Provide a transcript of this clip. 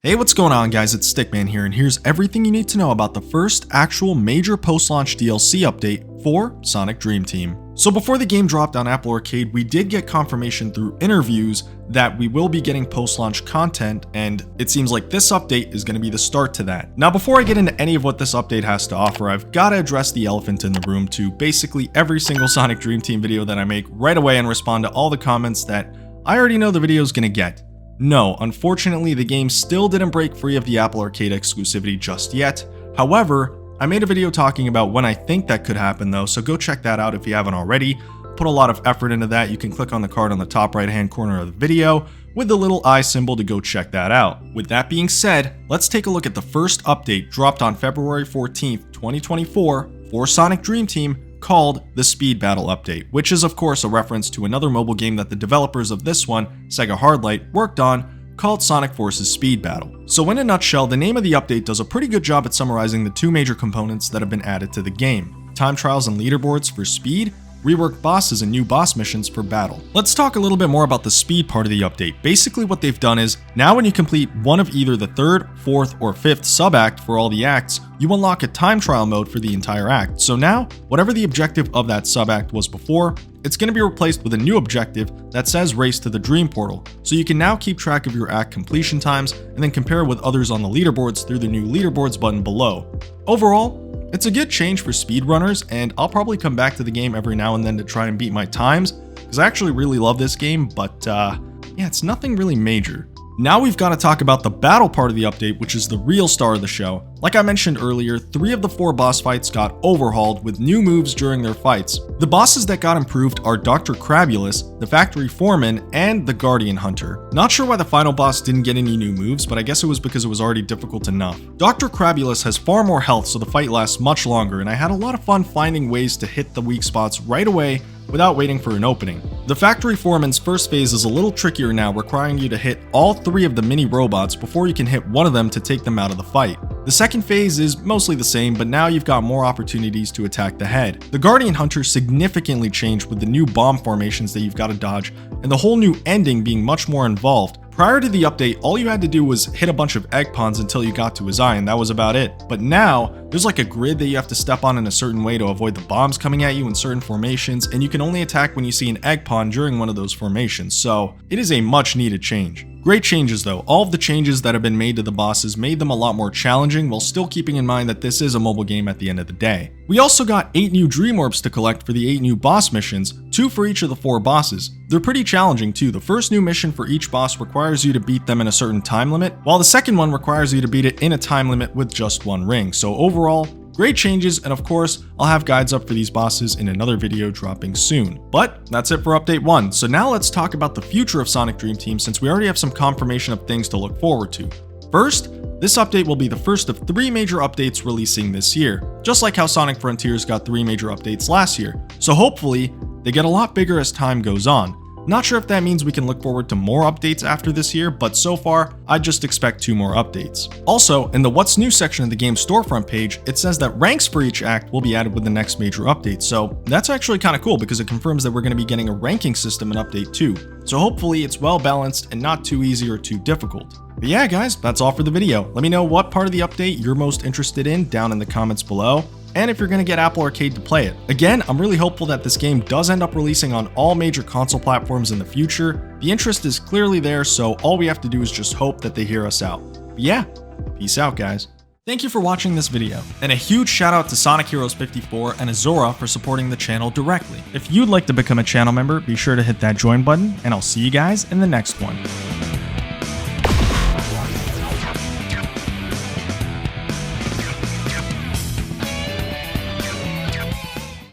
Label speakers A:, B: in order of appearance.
A: Hey, what's going on guys, it's Stickman here, and here's everything you need to know about the first actual major post-launch DLC update for Sonic Dream Team. So before the game dropped on Apple Arcade, we did get confirmation through interviews that we will be getting post-launch content, and it seems like this update is going to be the start to that. Now before I get into any of what this update has to offer, I've got to address the elephant in the room to basically every single Sonic Dream Team video that I make right away and respond to all the comments that I already know the video is going to get. No, unfortunately, the game still didn't break free of the Apple Arcade exclusivity just yet. However, I made a video talking about when I think that could happen though, so go check that out if you haven't already. Put a lot of effort into that. You can click on the card on the top right hand corner of the video with the little eye symbol to go check that out. With that being said, let's take a look at the first update dropped on February 14th, 2024 for Sonic Dream Team, called the Speed Battle Update, which is of course a reference to another mobile game that the developers of this one, Sega Hardlight, worked on, called Sonic Forces Speed Battle. So in a nutshell, the name of the update does a pretty good job at summarizing the two major components that have been added to the game: time trials and leaderboards for speed, reworked bosses and new boss missions for battle. Let's talk a little bit more about the speed part of the update. Basically what they've done is, now when you complete one of either the third, fourth, or fifth sub-act for all the acts, you unlock a time trial mode for the entire act. So now, whatever the objective of that sub-act was before, it's going to be replaced with a new objective that says race to the Dream Portal. So you can now keep track of your act completion times and then compare with others on the leaderboards through the new leaderboards button below. Overall, it's a good change for speedrunners, and I'll probably come back to the game every now and then to try and beat my times, because I actually really love this game, but yeah, it's nothing really major. Now we've got to talk about the battle part of the update, which is the real star of the show. Like I mentioned earlier, 3 of the 4 boss fights got overhauled with new moves during their fights. The bosses that got improved are Dr. Crabulous, the Factory Foreman, and the Guardian Hunter. Not sure why the final boss didn't get any new moves, but I guess it was because it was already difficult enough. Dr. Crabulous has far more health, so the fight lasts much longer, and I had a lot of fun finding ways to hit the weak spots right away without waiting for an opening. The Factory Foreman's first phase is a little trickier now, requiring you to hit all 3 of the mini robots before you can hit one of them to take them out of the fight. The second phase is mostly the same, but now you've got more opportunities to attack the head. The Guardian Hunter significantly changed with the new bomb formations that you've got to dodge, and the whole new ending being much more involved. Prior to the update, all you had to do was hit a bunch of egg pawns until you got to his eye, and that was about it. But now, there's like a grid that you have to step on in a certain way to avoid the bombs coming at you in certain formations, and you can only attack when you see an egg pawn during one of those formations, so it is a much needed change. Great changes though. All of the changes that have been made to the bosses made them a lot more challenging, while still keeping in mind that this is a mobile game at the end of the day. We also got 8 new Dream Orbs to collect for the 8 new boss missions, 2 for each of the 4 bosses. They're pretty challenging too. The first new mission for each boss requires you to beat them in a certain time limit, while the second one requires you to beat it in a time limit with just 1 ring. So overall, great changes, and of course, I'll have guides up for these bosses in another video dropping soon. But that's it for update 1. So now let's talk about the future of Sonic Dream Team, since we already have some confirmation of things to look forward to. First, this update will be the first of 3 major updates releasing this year, just like how Sonic Frontiers got 3 major updates last year. So hopefully, they get a lot bigger as time goes on. Not sure if that means we can look forward to more updates after this year, but so far, I just expect 2 more updates. Also, in the What's New section of the game's storefront page, it says that ranks for each act will be added with the next major update, so that's actually kind of cool because it confirms that we're going to be getting a ranking system in update 2. So hopefully it's well balanced and not too easy or too difficult. But yeah guys, that's all for the video. Let me know what part of the update you're most interested in down in the comments below, and if you're going to get Apple Arcade to play it. Again, I'm really hopeful that this game does end up releasing on all major console platforms in the future. The interest is clearly there, so all we have to do is just hope that they hear us out. But yeah, peace out guys. Thank you for watching this video, and a huge shout out to Sonic Heroes 54 and Azora for supporting the channel directly. If you'd like to become a channel member, be sure to hit that join button, and I'll see you guys in the next one.